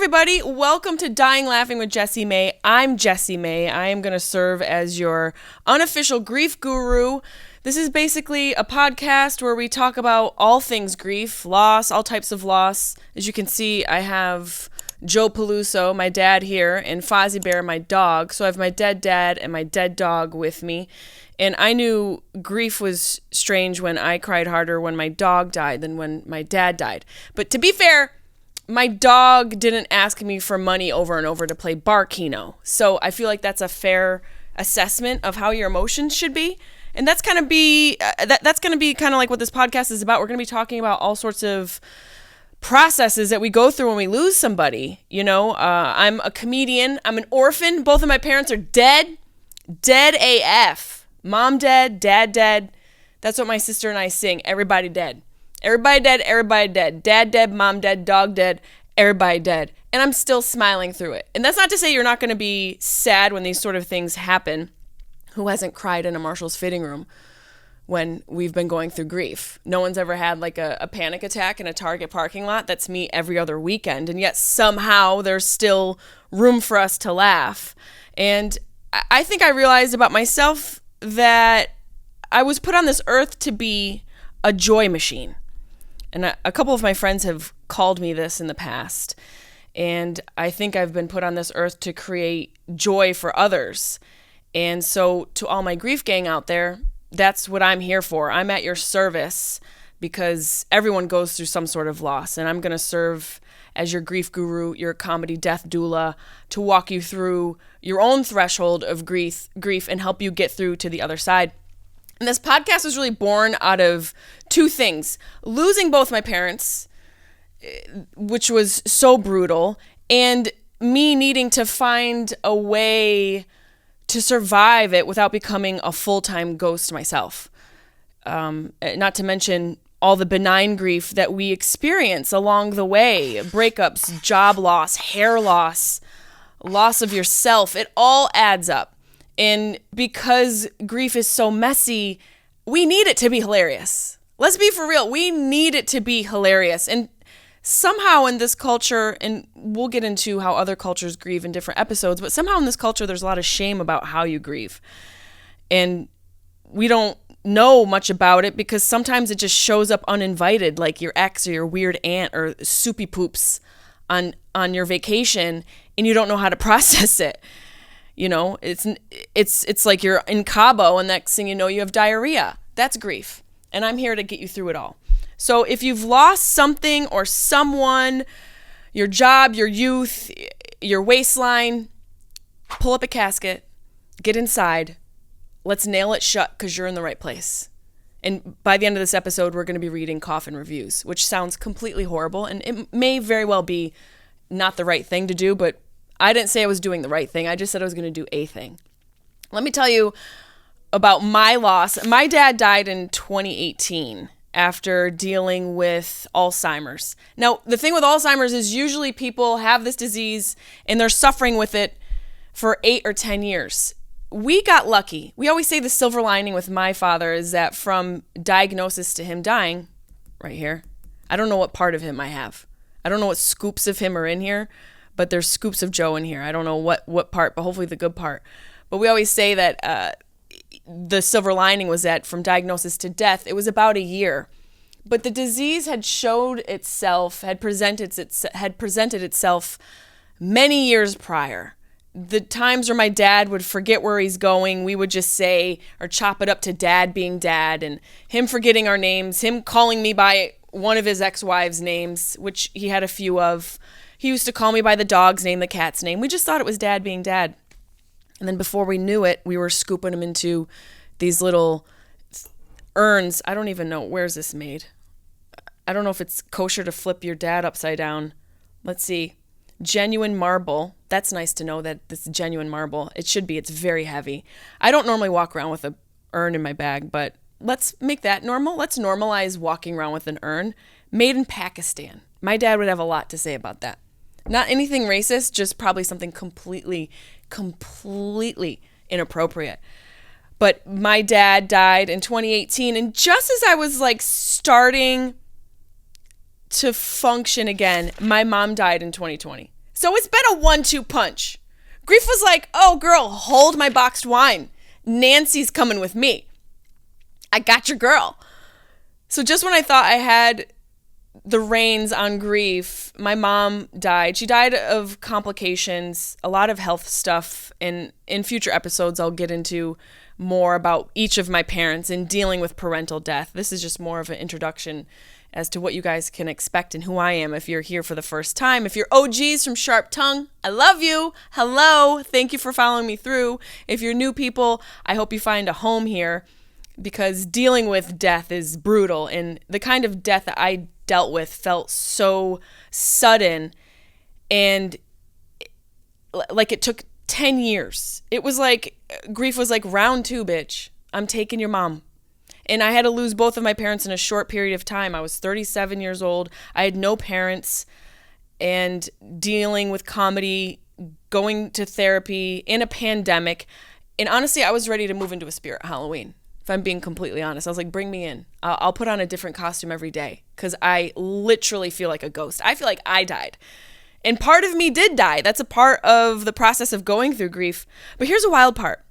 everybody. Welcome to Dying Laughing with Jessimae. I'm Jessimae. I am going to serve as your unofficial grief guru. This is basically a podcast where we talk about all things grief, loss, all types of loss. As you can see, I have Joe Peluso, my dad here, and Fozzie Bear, my dog. So I have my dead dad and my dead dog with me. And I knew grief was strange when I cried harder when my dog died than when my dad died. But to be fair, my dog didn't ask me for money over and over to play bar keno. So I feel like that's a fair assessment of how your emotions should be. And that's going to be kind of like what this podcast is about. We're going to be talking about all sorts of processes that we go through when we lose somebody. You know, I'm a comedian. I'm an orphan. Both of my parents are dead AF. Mom dead, dad dead. That's what my sister and I sing. Everybody dead. Everybody dead, everybody dead. Dad dead, mom dead, dog dead, everybody dead. And I'm still smiling through it. And that's not to say you're not going to be sad when these sort of things happen. Who hasn't cried in a Marshall's fitting room when we've been going through grief? No one's ever had like a panic attack in a Target parking lot. That's me every other weekend. And yet somehow there's still room for us to laugh. And I think I realized about myself that I was put on this earth to be a joy machine. And a couple of my friends have called me this in the past. And I think I've been put on this earth to create joy for others. And so to all my grief gang out there, that's what I'm here for. I'm at your service because everyone goes through some sort of loss. And I'm going to serve as your grief guru, your comedy death doula, to walk you through your own threshold of grief and help you get through to the other side. And this podcast was really born out of two things. Losing both my parents, which was so brutal, and me needing to find a way to survive it without becoming a full-time ghost myself. Not to mention all the benign grief that we experience along the way. Breakups, job loss, hair loss, loss of yourself. It all adds up. And because grief is so messy, we need it to be hilarious. Let's be for real. We need it to be hilarious. And somehow in this culture, and we'll get into how other cultures grieve in different episodes, but somehow in this culture, there's a lot of shame about how you grieve. And we don't know much about it because sometimes it just shows up uninvited, like your ex or your weird aunt or soupy poops on your vacation, and you don't know how to process it. You know, it's like you're in Cabo and next thing you know, you have diarrhea. That's grief. And I'm here to get you through it all. So if you've lost something or someone, your job, your youth, your waistline, pull up a casket, get inside. Let's nail it shut because you're in the right place. And by the end of this episode, we're going to be reading Coffin reviews, which sounds completely horrible. And it may very well be not the right thing to do, but I didn't say I was doing the right thing. I just said I was going to do a thing. Let me tell you about my loss. My dad died in 2018 after dealing with Alzheimer's. Now, the thing with Alzheimer's is usually people have this disease and they're suffering with it for 8 or 10 years. We got lucky. We always say the silver lining with my father is that from diagnosis to him dying, right here, I don't know what part of him I have. I don't know what scoops of him are in here, but there's scoops of Joe in here. I don't know what part, but hopefully the good part. But we always say that the silver lining was that from diagnosis to death, it was about a year. But the disease had presented itself many years prior. The times where my dad would forget where he's going, we would just say, or chop it up to dad being dad, and him forgetting our names, him calling me by one of his ex-wives' names, which he had a few of. He used to call me by the dog's name, the cat's name. We just thought it was dad being dad. And then before we knew it, we were scooping him into these little urns. I don't even know. Where's this made? I don't know if it's kosher to flip your dad upside down. Let's see. Genuine marble. That's nice to know that this is genuine marble. It should be. It's very heavy. I don't normally walk around with an urn in my bag, but let's make that normal. Let's normalize walking around with an urn made in Pakistan. My dad would have a lot to say about that. Not anything racist, just probably something completely inappropriate. But my dad died in 2018, and just as I was like starting to function again, my mom died in 2020. So it's been a 1-2 punch. Grief was like, oh, girl, hold my boxed wine. Nancy's coming with me. I got your girl. So just when I thought I had the reins on grief, my mom died. She died of complications, a lot of health stuff. And in future episodes, I'll get into more about each of my parents and dealing with parental death. This is just more of an introduction as to what you guys can expect and who I am if you're here for the first time. If you're OGs from Sharp Tongue, I love you. Hello. Thank you for following me through. If you're new people, I hope you find a home here, because dealing with death is brutal. And the kind of death that I dealt with felt so sudden, and like it took 10 years. It was like, grief was like, round 2, bitch. I'm taking your mom. And I had to lose both of my parents in a short period of time. I was 37 years old. I had no parents, and dealing with comedy, going to therapy in a pandemic. And honestly, I was ready to move into a spirit Halloween. If I'm being completely honest, I was like, bring me in. I'll put on a different costume every day, because I literally feel like a ghost. I feel like I died. And part of me did die. That's a part of the process of going through grief. But here's a wild part.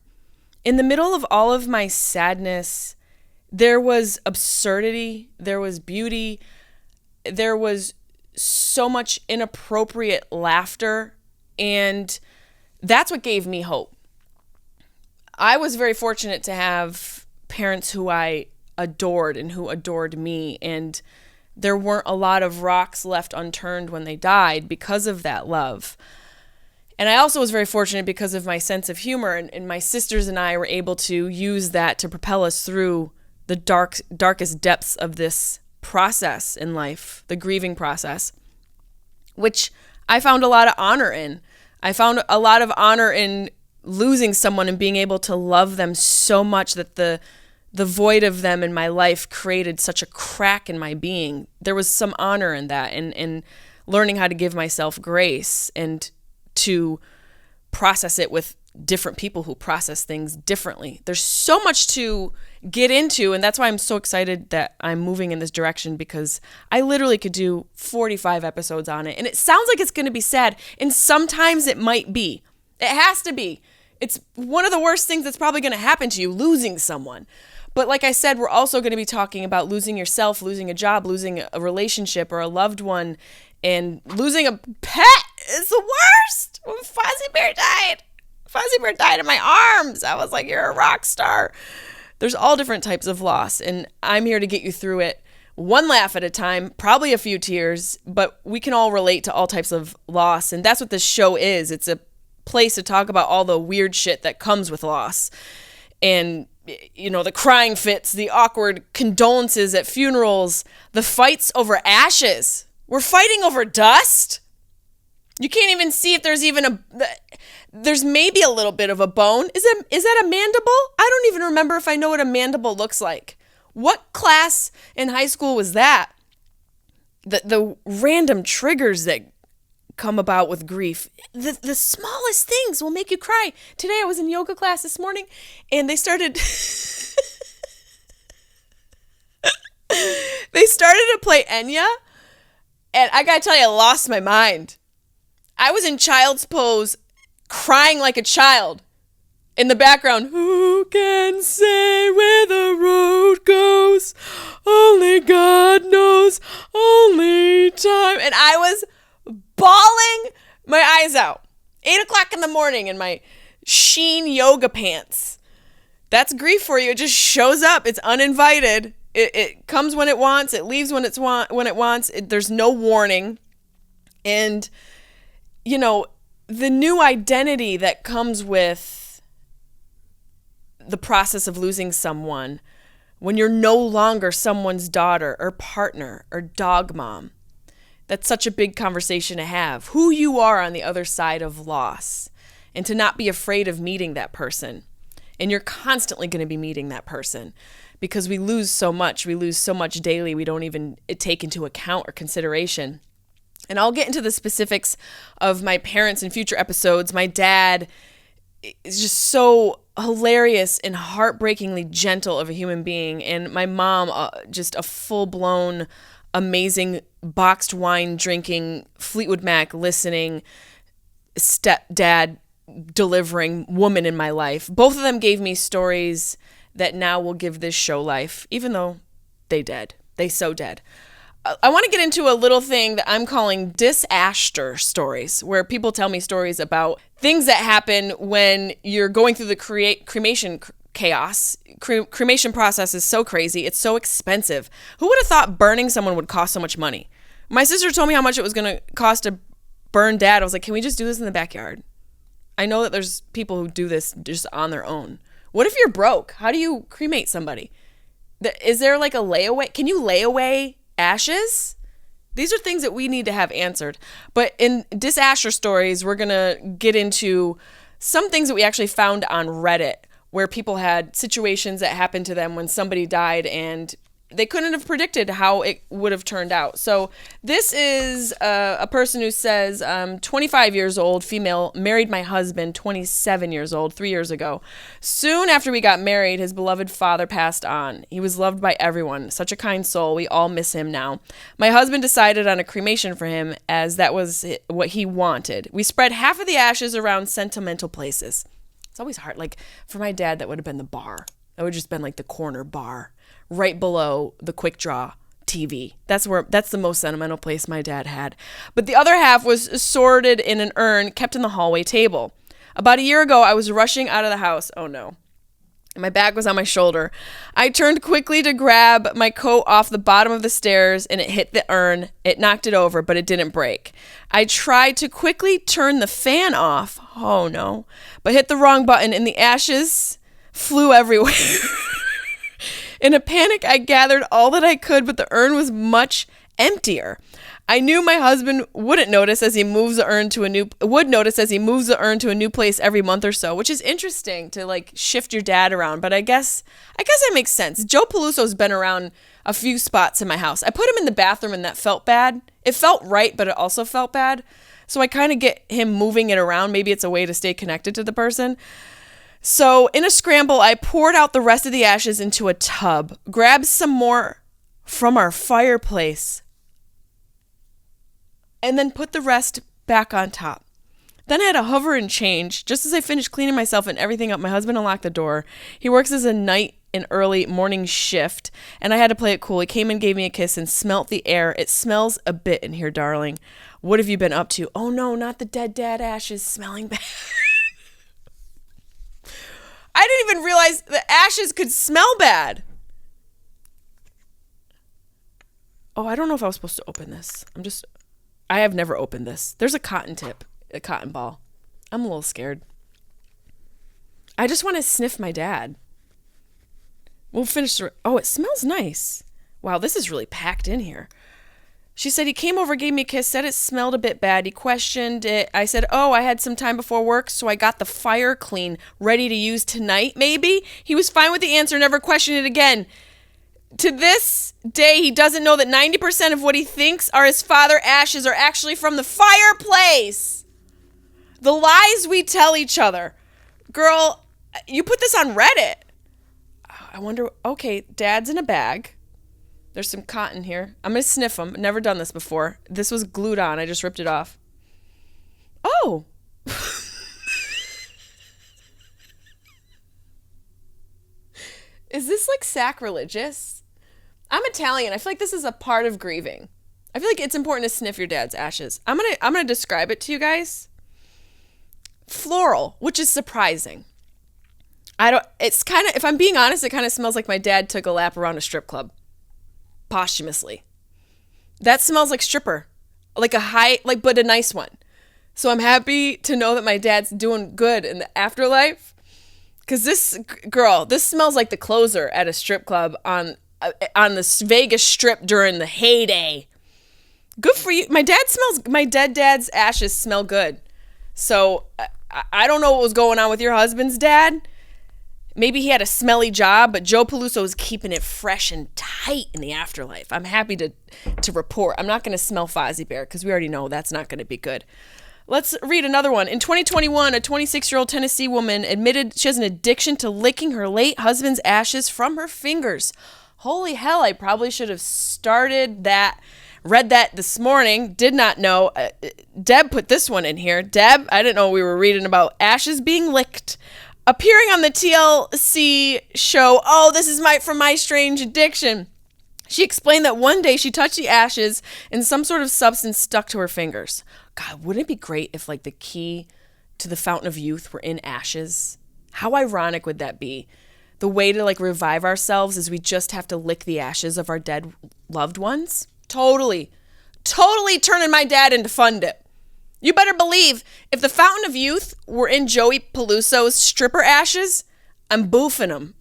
In the middle of all of my sadness, there was absurdity, there was beauty, there was so much inappropriate laughter, and that's what gave me hope. I was very fortunate to have parents who I adored and who adored me, and there weren't a lot of rocks left unturned when they died because of that love. And I also was very fortunate because of my sense of humor, and my sisters and I were able to use that to propel us through the darkest depths of this process in life, the grieving process, which I found a lot of honor in. I found a lot of honor in losing someone and being able to love them so much that the void of them in my life created such a crack in my being. There was some honor in that, and learning how to give myself grace and to process it with different people who process things differently. There's so much to get into, and that's why I'm so excited that I'm moving in this direction, because I literally could do 45 episodes on it. And it sounds like it's going to be sad, and sometimes it might be. It has to be. It's one of the worst things that's probably going to happen to you, losing someone. But like I said, we're also going to be talking about losing yourself, losing a job, losing a relationship or a loved one, and losing a pet is the worst. When Fozzie Bear died, Fozzie Bear died in my arms. I was like, you're a rock star. There's all different types of loss, and I'm here to get you through it one laugh at a time, probably a few tears, but we can all relate to all types of loss, and that's what this show is. It's a place to talk about all the weird shit that comes with loss. And, you know, the crying fits, the awkward condolences at funerals, the fights over ashes. We're fighting over dust. You can't even see if there's maybe a little bit of a bone. Is that a mandible? I don't even remember if I know what a mandible looks like. What class in high school was that? The random triggers that come about with grief. The smallest things will make you cry. Today I was in yoga class this morning, and they started to play Enya, and I gotta tell you, I lost my mind. I was in child's pose, crying like a child. In the background, who can say where the road goes? Only God knows, only time. And I was bawling my eyes out. 8 o'clock in the morning in my sheen yoga pants. That's grief for you. It just shows up. It's uninvited. It comes when it wants. It leaves when it wants. There's no warning. And, you know, the new identity that comes with the process of losing someone, when you're no longer someone's daughter or partner or dog mom, that's such a big conversation to have. Who you are on the other side of loss, and to not be afraid of meeting that person. And you're constantly going to be meeting that person, because we lose so much. We lose so much daily we don't even take into account or consideration. And I'll get into the specifics of my parents in future episodes. My dad is just so hilarious and heartbreakingly gentle of a human being. And my mom, just a full-blown, amazing, boxed wine drinking, Fleetwood Mac listening, stepdad delivering woman in my life. Both of them gave me stories that now will give this show life, even though they dead. They so dead. I want to get into a little thing that I'm calling DisASHster Stories, where people tell me stories about things that happen when you're going through the cremation chaos. Cremation process is so crazy. It's so expensive. Who would have thought burning someone would cost so much money? My sister told me how much it was going to cost to burn dad. I was like, can we just do this in the backyard? I know that there's people who do this just on their own. What if you're broke? How do you cremate somebody? Is there like a layaway? Can you lay away ashes? These are things that we need to have answered. But in DisASHster Stories, we're going to get into some things that we actually found on Reddit, where people had situations that happened to them when somebody died and they couldn't have predicted how it would have turned out. So this is a person who says, 25 years old, female, married my husband, 27 years old, 3 years ago. Soon after we got married, his beloved father passed on. He was loved by everyone. Such a kind soul. We all miss him now. My husband decided on a cremation for him, as that was what he wanted. We spread half of the ashes around sentimental places. It's always hard. Like for my dad, that would have been the bar. That would have just been like the corner bar, right below the quick draw TV. That's the most sentimental place my dad had. But the other half was sorted in an urn kept in the hallway table. About a year ago, I was rushing out of the house. Oh no. My bag was on my shoulder. I turned quickly to grab my coat off the bottom of the stairs and it hit the urn. It knocked it over, but it didn't break. I tried to quickly turn the fan off. Oh no. But hit the wrong button and the ashes flew everywhere. In a panic, I gathered all that I could, but the urn was much emptier. I knew my husband would notice as he moves the urn to a new place every month or so, which is interesting to like shift your dad around. But I guess that makes sense. Joe Peluso's been around a few spots in my house. I put him in the bathroom and that felt bad. It felt right, but it also felt bad. So I kind of get him moving it around. Maybe it's a way to stay connected to the person. So in a scramble, I poured out the rest of the ashes into a tub, grabbed some more from our fireplace, and then put the rest back on top. Then I had to hover and change. Just as I finished cleaning myself and everything up, my husband unlocked the door. He works as a night and early morning shift, and I had to play it cool. He came and gave me a kiss and smelt the air. It smells a bit in here, darling. What have you been up to? Oh no, not the dead dad ashes smelling bad. I didn't even realize the ashes could smell bad. Oh, I don't know if I was supposed to open this. I have never opened this. There's a cotton ball. I'm a little scared. I just want to sniff my dad. We'll finish oh, it smells nice. Wow, this is really packed in here. She said he came over, gave me a kiss, said it smelled a bit bad. He questioned it. I said, oh, I had some time before work, so I got the fire clean, ready to use tonight, maybe? He was fine with the answer, never questioned it again. To this day, he doesn't know that 90% of what he thinks are his father's ashes are actually from the fireplace. The lies we tell each other. Girl, you put this on Reddit. I wonder, okay, dad's in a bag. There's some cotton here. I'm going to sniff them. Never done this before. This was glued on. I just ripped it off. Oh. Is this like sacrilegious? I'm Italian. I feel like this is a part of grieving. I feel like it's important to sniff your dad's ashes. I'm going to describe it to you guys. Floral, which is surprising. It's kind of, if I'm being honest, it kind of smells like my dad took a lap around a strip club. Posthumously. That smells like stripper. But a nice one. So I'm happy to know that my dad's doing good in the afterlife. Because this smells like the closer at a strip club on the Vegas Strip during the heyday. Good for you. My dead dad's ashes smell good. So I don't know what was going on with your husband's dad. Maybe he had a smelly job, but Joe Peluso is keeping it fresh and tight in the afterlife. I'm happy to report. I'm not going to smell Fozzie Bear because we already know that's not going to be good. Let's read another one. In 2021, a 26-year-old Tennessee woman admitted she has an addiction to licking her late husband's ashes from her fingers. Holy hell, I probably should have started that Read that this morning. Did not know. Deb put this one in here. Deb, I didn't know we were reading about ashes being licked. Appearing on the TLC show, Oh, This Is From My Strange Addiction, she explained that one day she touched the ashes and some sort of substance stuck to her fingers. God, wouldn't it be great if like the key to the fountain of youth were in ashes? How ironic would that be? The way to like revive ourselves is we just have to lick the ashes of our dead loved ones? Totally turning my dad into Fun Dip. You better believe if the fountain of youth were in Joey Peluso's stripper ashes, I'm boofing them.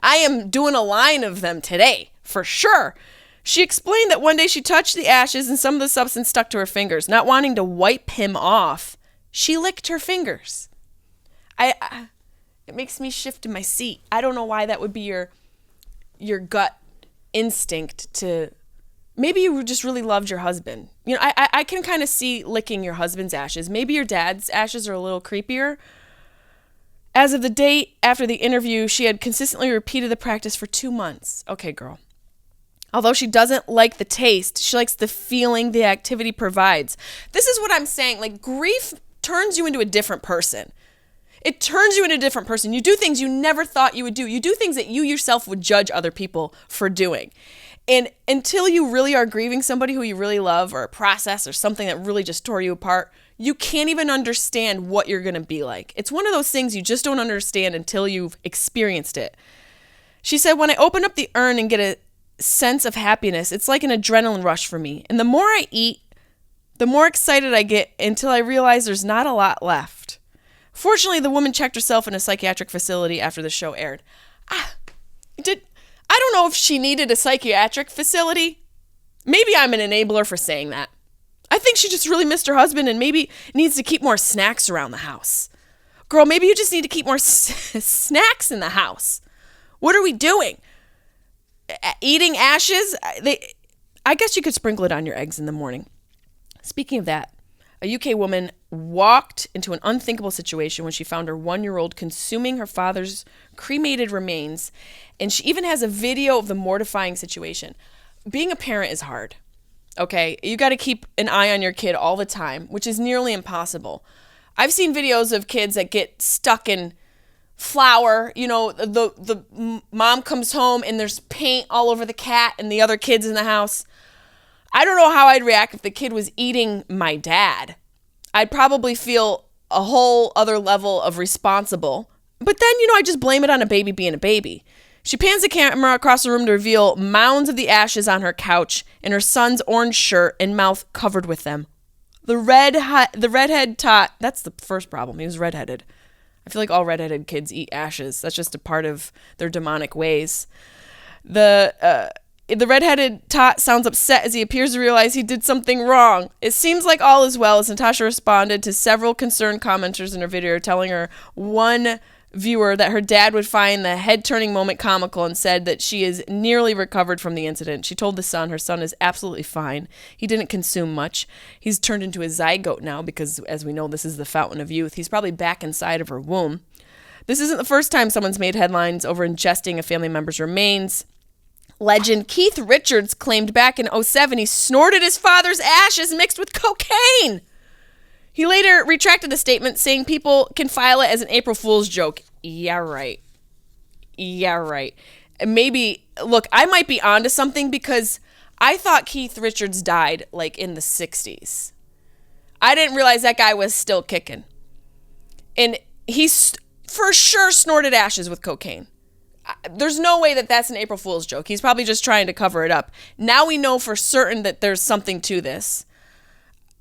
I am doing a line of them today, for sure. She explained that one day she touched the ashes and some of the substance stuck to her fingers. Not wanting to wipe him off, she licked her fingers. It makes me shift in my seat. I don't know why that would be your gut instinct to... Maybe you just really loved your husband. You know, I can kind of see licking your husband's ashes. Maybe your dad's ashes are a little creepier. As of the date after the interview, she had consistently repeated the practice for 2 months. Okay, girl. Although she doesn't like the taste, she likes the feeling the activity provides. This is what I'm saying. Like, grief turns you into a different person. It turns you into a different person. You do things you never thought you would do. You do things that you yourself would judge other people for doing. And until you really are grieving somebody who you really love, or a process or something that really just tore you apart, you can't even understand what you're going to be like. It's one of those things you just don't understand until you've experienced it. She said, when I open up the urn and get a sense of happiness, it's like an adrenaline rush for me. And the more I eat, the more excited I get until I realize there's not a lot left. Fortunately, the woman checked herself in a psychiatric facility after the show aired. I don't know if she needed a psychiatric facility. Maybe I'm an enabler for saying that. I think she just really missed her husband and maybe needs to keep more snacks around the house. Girl, maybe you just need to keep more snacks in the house. What are we doing? Eating ashes? I guess you could sprinkle it on your eggs in the morning. Speaking of that, a UK woman walked into an unthinkable situation when she found her 1-year-old consuming her father's cremated remains, and she even has a video of the mortifying situation. Being a parent is hard, okay? You got to keep an eye on your kid all the time, which is nearly impossible. I've seen videos of kids that get stuck in flour. You know, the mom comes home and there's paint all over the cat and the other kids in the house. I don't know how I'd react if the kid was eating my dad. I'd probably feel a whole other level of responsible. But then, I just blame it on a baby being a baby. She pans the camera across the room to reveal mounds of the ashes on her couch and her son's orange shirt and mouth covered with them. The redhead tot, that's the first problem. He was redheaded. I feel like all redheaded kids eat ashes. That's just a part of their demonic ways. The redheaded tot sounds upset as he appears to realize he did something wrong. It seems like all is well as Natasha responded to several concerned commenters in her video, telling her one viewer that her dad would find the head-turning moment comical and said that she is nearly recovered from the incident. She told her son is absolutely fine. He didn't consume much. He's turned into a zygote now because, as we know, this is the fountain of youth. He's probably back inside of her womb. This isn't the first time someone's made headlines over ingesting a family member's remains. Legend Keith Richards claimed back in 2007 he snorted his father's ashes mixed with cocaine. He later retracted the statement, saying people can file it as an April Fool's joke. Yeah, right. Maybe, look, I might be onto something because I thought Keith Richards died like in the 60s. I didn't realize that guy was still kicking. And he's for sure snorted ashes with cocaine. There's no way that that's an April Fool's joke. He's probably just trying to cover it up. Now we know for certain that there's something to this.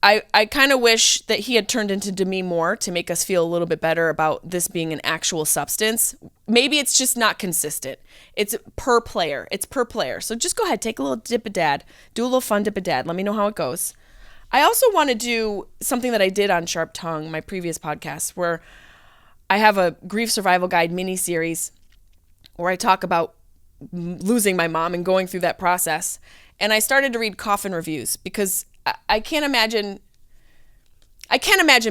I kind of wish that he had turned into Demi Moore to make us feel a little bit better about this being an actual substance. Maybe it's just not consistent. It's per player. So just go ahead, take a little dip of dad. Do a little fun dip of dad. Let me know how it goes. I also want to do something that I did on Sharp Tongue, my previous podcast, where I have a grief survival guide mini-series where I talk about losing my mom and going through that process. And I started to read Coffin reviews because I can't imagine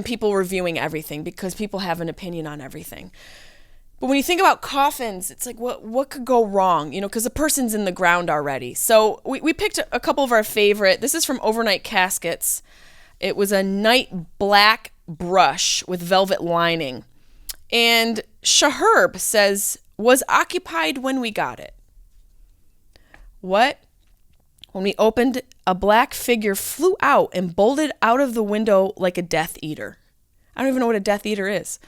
people reviewing everything because people have an opinion on everything. But when you think about coffins, it's like, what could go wrong? Because the person's in the ground already. So we picked a couple of our favorite. This is from Overnight Caskets. It was a night black brush with velvet lining. And Shaherb says, was occupied when we got it. What? When we opened, a black figure flew out and bolted out of the window like a Death Eater. I don't even know what a Death Eater is.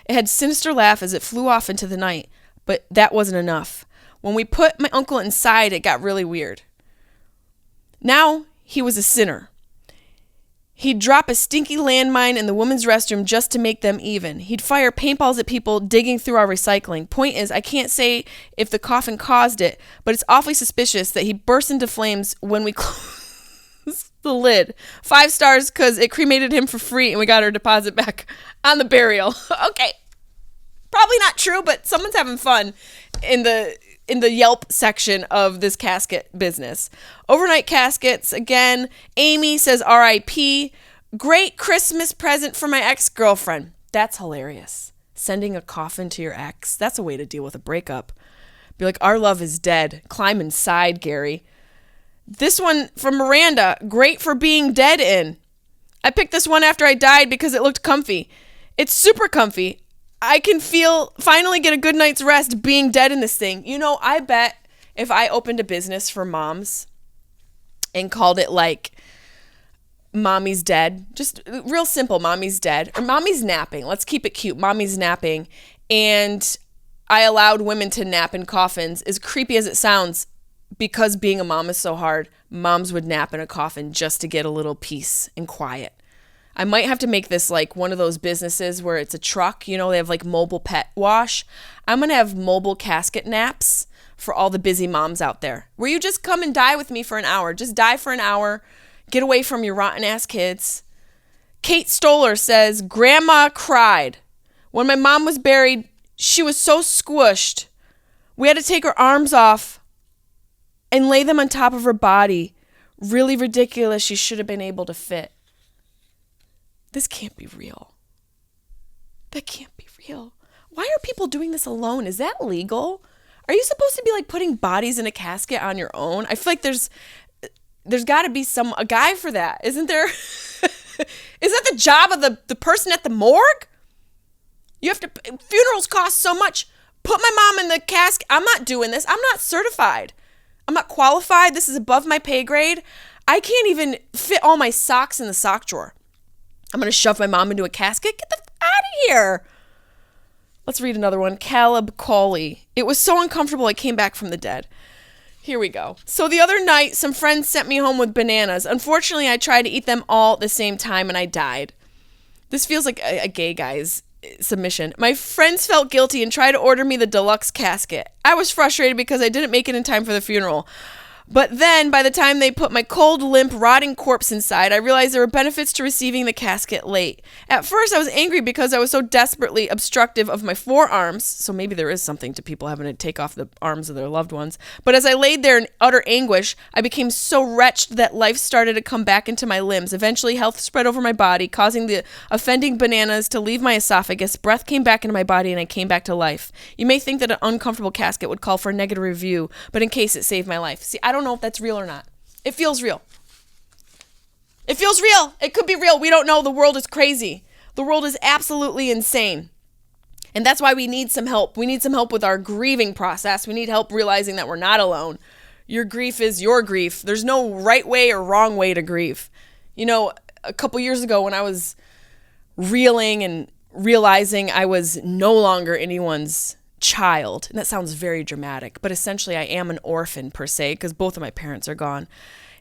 It had sinister laugh as it flew off into the night, but that wasn't enough. When we put my uncle inside, it got really weird. Now he was a sinner. He'd drop a stinky landmine in the women's restroom just to make them even. He'd fire paintballs at people digging through our recycling. Point is, I can't say if the coffin caused it, but it's awfully suspicious that he burst into flames when we closed the lid. 5 stars because it cremated him for free and we got our deposit back on the burial. Okay. Probably not true, but someone's having fun in the Yelp section of this casket business. Overnight Caskets, again, Amy says R.I.P. Great Christmas present for my ex-girlfriend. That's hilarious. Sending a coffin to your ex. That's a way to deal with a breakup. Be like, our love is dead. Climb inside, Gary. This one from Miranda. Great for being dead in. I picked this one after I died because it looked comfy. It's super comfy. I can finally get a good night's rest being dead in this thing. I bet if I opened a business for moms and called it like Mommy's Dead, just real simple, Mommy's Dead, or Mommy's Napping. Let's keep it cute. Mommy's Napping. And I allowed women to nap in coffins. As creepy as it sounds, because being a mom is so hard, moms would nap in a coffin just to get a little peace and quiet. I might have to make this like one of those businesses where it's a truck, they have like mobile pet wash. I'm going to have mobile casket naps for all the busy moms out there, where you just come and die with me for an hour. Just die for an hour. Get away from your rotten ass kids. Kate Stoller says, Grandma cried. When my mom was buried, she was so squished. We had to take her arms off and lay them on top of her body. Really ridiculous. She should have been able to fit. This can't be real. That can't be real. Why are people doing this alone? Is that legal? Are you supposed to be like putting bodies in a casket on your own? I feel like there's got to be a guy for that, isn't there? Is that the job of the person at the morgue? Funerals cost so much. Put my mom in the casket. I'm not doing this. I'm not certified. I'm not qualified. This is above my pay grade. I can't even fit all my socks in the sock drawer. I'm going to shove my mom into a casket? Get the out of here. Let's read another one. Caleb Cawley. It was so uncomfortable I came back from the dead. Here we go. So the other night, some friends sent me home with bananas. Unfortunately, I tried to eat them all at the same time and I died. This feels like a gay guy's submission. My friends felt guilty and tried to order me the deluxe casket. I was frustrated because I didn't make it in time for the funeral. But then, by the time they put my cold, limp, rotting corpse inside, I realized there were benefits to receiving the casket late. At first, I was angry because I was so desperately obstructive of my forearms, so maybe there is something to people having to take off the arms of their loved ones. But as I laid there in utter anguish, I became so wretched that life started to come back into my limbs. Eventually, health spread over my body, causing the offending bananas to leave my esophagus. Breath came back into my body, and I came back to life. You may think that an uncomfortable casket would call for a negative review, but in case it saved my life. See, I don't know if that's real or not. It feels real. It feels real. It could be real. We don't know. The world is crazy. The world is absolutely insane. And that's why we need some help. We need some help with our grieving process. We need help realizing that we're not alone. Your grief is your grief. There's no right way or wrong way to grieve. A couple years ago when I was reeling and realizing I was no longer anyone's child, and that sounds very dramatic, but essentially I am an orphan per se because both of my parents are gone,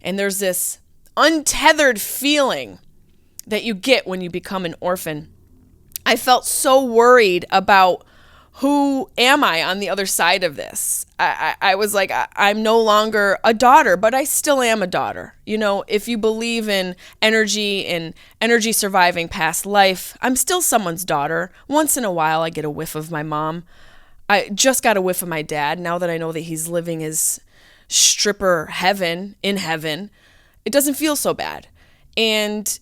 and there's this untethered feeling that you get when you become an orphan. I felt so worried about who am I on the other side of this. I was like, I'm no longer a daughter, but I still am a daughter. If you believe in energy and energy surviving past life, I'm still someone's daughter. Once in a while I get a whiff of my mom. I just got a whiff of my dad. Now that I know that he's living his stripper heaven in heaven, it doesn't feel so bad. And,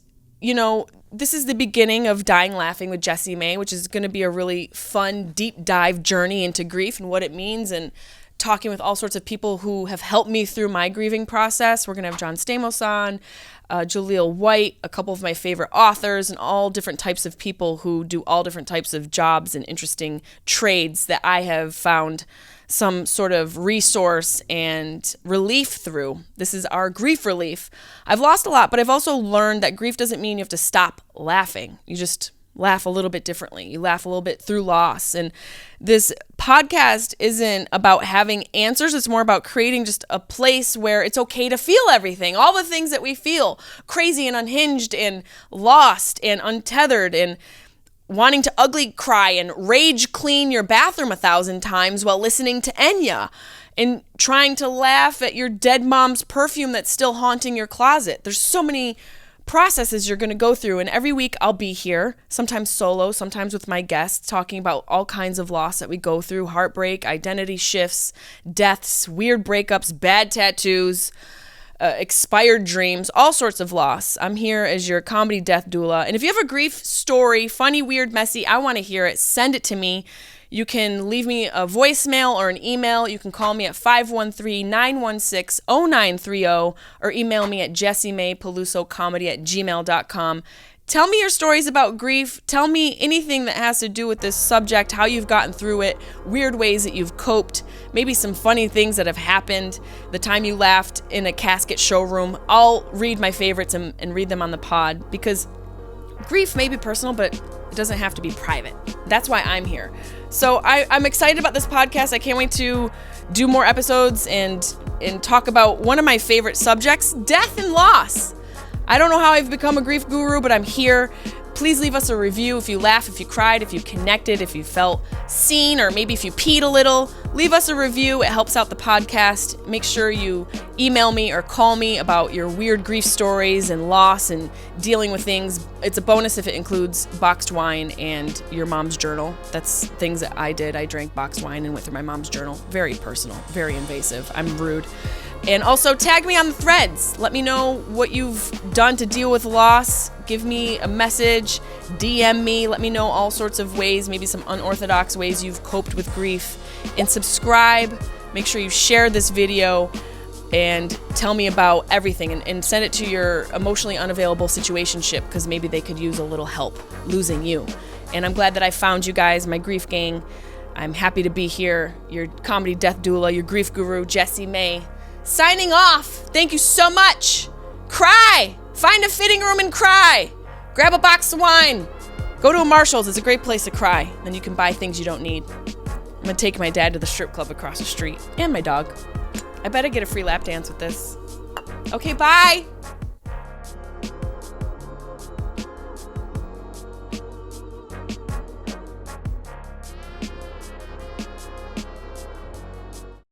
this is the beginning of Dying Laughing with Jessimae, which is going to be a really fun, deep dive journey into grief and what it means, and talking with all sorts of people who have helped me through my grieving process. We're going to have John Stamos on, Jaleel White, a couple of my favorite authors, and all different types of people who do all different types of jobs and interesting trades that I have found some sort of resource and relief through. This is our grief relief. I've lost a lot, but I've also learned that grief doesn't mean you have to stop laughing. You just laugh a little bit differently. You laugh a little bit through loss. And this podcast isn't about having answers. It's more about creating just a place where it's okay to feel everything, all the things that we feel, crazy and unhinged and lost and untethered and wanting to ugly cry and rage clean your bathroom 1,000 times while listening to Enya, and trying to laugh at your dead mom's perfume that's still haunting your closet. There's so many processes you're going to go through, and every week I'll be here, sometimes solo, sometimes with my guests, talking about all kinds of loss that we go through: heartbreak, identity shifts, deaths, weird breakups, bad tattoos, expired dreams, all sorts of loss. I'm here as your comedy death doula. And if you have a grief story, funny, weird, messy, I want to hear it. Send it to me. You can leave me a voicemail or an email. You can call me at 513-916-0930 or email me at jessimaepelusocomedy@gmail.com. Tell me your stories about grief. Tell me anything that has to do with this subject, how you've gotten through it, weird ways that you've coped, maybe some funny things that have happened, the time you laughed in a casket showroom. I'll read my favorites and read them on the pod, because grief may be personal, but it doesn't have to be private. That's why I'm here. So I'm excited about this podcast. I can't wait to do more episodes and talk about one of my favorite subjects, death and loss. I don't know how I've become a grief guru, but I'm here. Please leave us a review if you laughed, if you cried, if you connected, if you felt seen, or maybe if you peed a little. Leave us a review. It helps out the podcast. Make sure you email me or call me about your weird grief stories and loss and dealing with things. It's a bonus if it includes boxed wine and your mom's journal. That's things that I did. I drank boxed wine and went through my mom's journal. Very personal, very invasive. I'm rude. And also tag me on the threads. Let me know what you've done to deal with loss. Give me a message, DM me, let me know all sorts of ways, maybe some unorthodox ways you've coped with grief. And subscribe. Make sure you share this video and tell me about everything, and send it to your emotionally unavailable situationship, because maybe they could use a little help losing you. And I'm glad that I found you guys, my grief gang. I'm happy to be here. Your comedy death doula, your grief guru, Jessimae. Signing off. Thank you so much. Cry. Find a fitting room and cry. Grab a box of wine. Go to a Marshall's. It's a great place to cry. Then you can buy things you don't need. I'm going to take my dad to the strip club across the street. And my dog. I bet I get a free lap dance with this. Okay, bye.